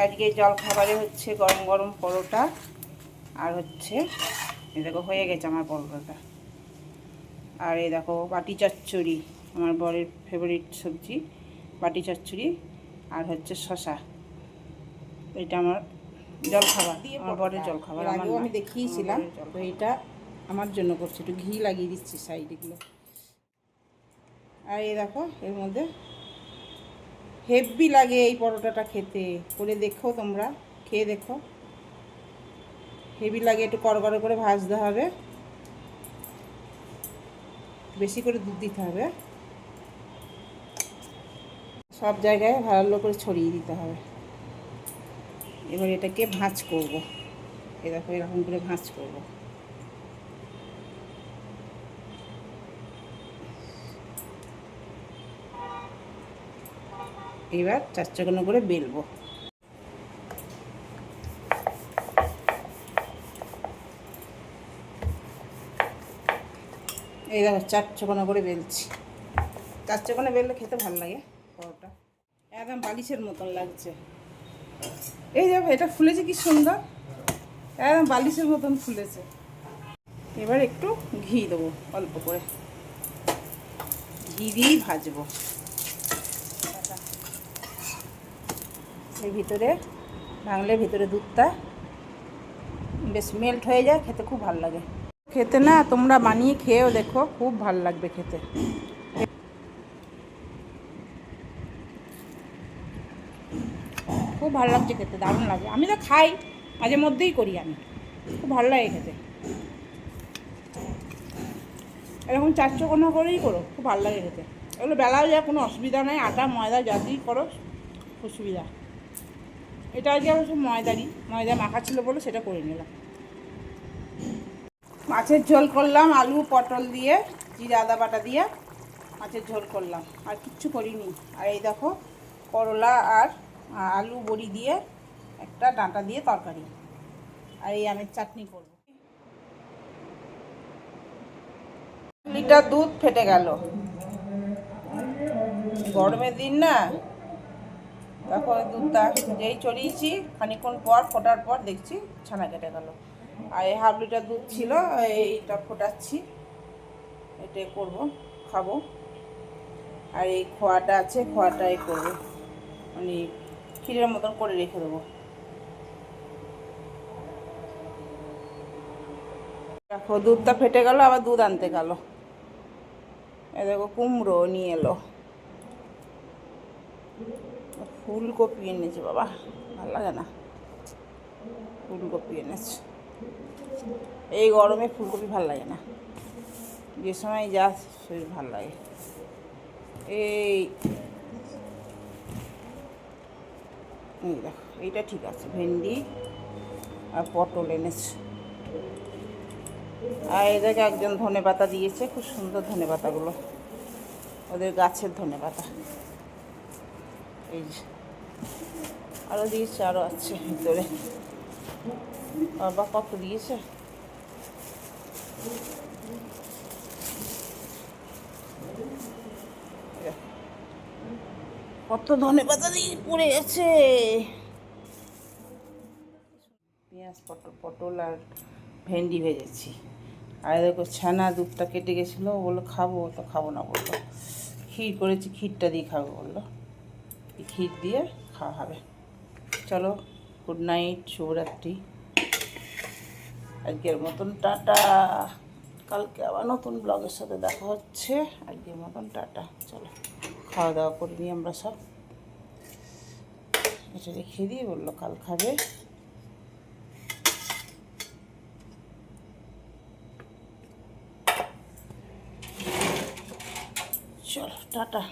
আজকে জলখাবারে হচ্ছে গরম গরম পরোটা আর হচ্ছে এই দেখো হয়ে গেছে আমার পরোটাটা। আর এই দেখো বাটি চচ্চড়ি, আমার বরের ফেভারিট সবজি বাটি চচ্চড়ি, আর হচ্ছে শশা। এটা আমার জলখাবার, আমার বরের জলখাবার। আগেও আমি দেখিয়েছিলাম, তো এটা আমার জন্য করছি, একটু ঘি লাগিয়ে দিচ্ছি সাইডেগুলো। আর এই দেখো এর মধ্যে হেভি লাগে এই পরোটাটা খেতে, করে দেখো তোমরা, খেয়ে দেখো, হেভি লাগে। একটু কড়কড় করে ভাজতে হবে, বেশি করে দুধ দিতে হবে, সব জায়গায় ভালো করে ছড়িয়ে দিতে হবে। এবার এটাকে ভাঁজ করব, এই দেখো এরকম করে ভাঁজ করব। এবার চারচাকানো করে বেলবো। এই দেখো চারচাকানো করে বেলছি। চারচাকানো বেললে খেতে ভালো লাগে পরোটা, একদম বালিশের মতন লাগছে। এই দেখো এটা ফুলেছে কি সুন্দর, একদম বালিশের মতন ফুলেছে। এবার একটু ঘি দেবো, অল্প করে ঘি দিয়েই ভাজবো। এর ভিতরে ভাঙলে ভিতরে দুধটা বেশ মেল্ট হয়ে যায়, খেতে খুব ভালো লাগে। খেতে না, তোমরা বানিয়ে খেয়েও দেখো, খুব ভালো লাগবে খেতে। খুব ভালো লাগছে খেতে, দারুণ লাগে। আমি তো খাই, মাঝে মধ্যেই করি আমি, খুব ভালো লাগে খেতে। এরকম চারচোকোনা করেই করো, খুব ভালো লাগে খেতে। এগুলো বেলাও যায়, কোনো অসুবিধা নেই, আটা ময়দা যা দিয়েই করো খুব সুবিধা। এটা আজকে অবশ্য ময়দা মাখা ছিল বলে সেটা করে নিলাম। মাছের ঝোল করলাম আলু পটল দিয়ে, জিরে আদা বাটা দিয়ে মাছের ঝোল করলাম, আর কিচ্ছু করিনি। আর এই দেখো করলা আর আলু বড়ি দিয়ে একটা ডাঁটা দিয়ে তরকারি, আর এই আমের চাটনি করব। লিটার দুধ ফেটে গেল, গরমের দিন না, তখন দুধটা যেই চড়িয়েছি খানিকক্ষণ পর ফোটার পর দেখছি ছানা কেটে গেল। আর এই হাফ লিটার দুধ ছিল, এইটা ফোটাচ্ছি, এটা করব, খাবো। আর এই খোয়াটা আছে, খোয়াটাই করবো, মানে ক্ষীরের মতন করে রেখে দেবো। দেখো দুধটা ফেটে গেল, আবার দুধ আনতে গেল। এ দেখো কুমড়ো নিয়ে এলো, ফুলকপি এনেছে, বাবা ভালো লাগে না, ফুলকপি এনেছে। এই গরমে ফুলকপি ভালো লাগে না, যে সময় যা শরীর ভালো লাগে। এই দেখো এইটা ঠিক আছে, ভেন্ডি আর পটল এনেছে। আর এদেরকে একজন ধনেপাতা দিয়েছে, খুব সুন্দর ধনেপাতাগুলো, ওদের গাছের ধনেপাতা। এই যে আরও দিয়েছে, আরও আছে ভিতরে, বাবা কত দিয়েছে। কত ধনেপাতা দিয়ে পড়ে গেছে। পেঁয়াজ পটল আর ভেন্ডি ভেজেছি। আর দেখো ছানা দুধটা কেটে গেছিলো, বললো খাবো, তো খাবো না বললো, ক্ষীর করেছি, ক্ষীরটা দিয়ে খাবো বললো, এই ক্ষীর দিয়ে খাওয়া হবে। চলো, গুড নাইট, শুভরাত্রি। আজকের মতন টাটা, কালকে আবার নতুন ব্লগের সাথে দেখা হচ্ছে। আজকের মতন টাটা, চলো খাওয়া দাওয়া করে নিই আমরা সব। এটা রেখে দিয়ে বললো কাল খাবে। চলো টাটা।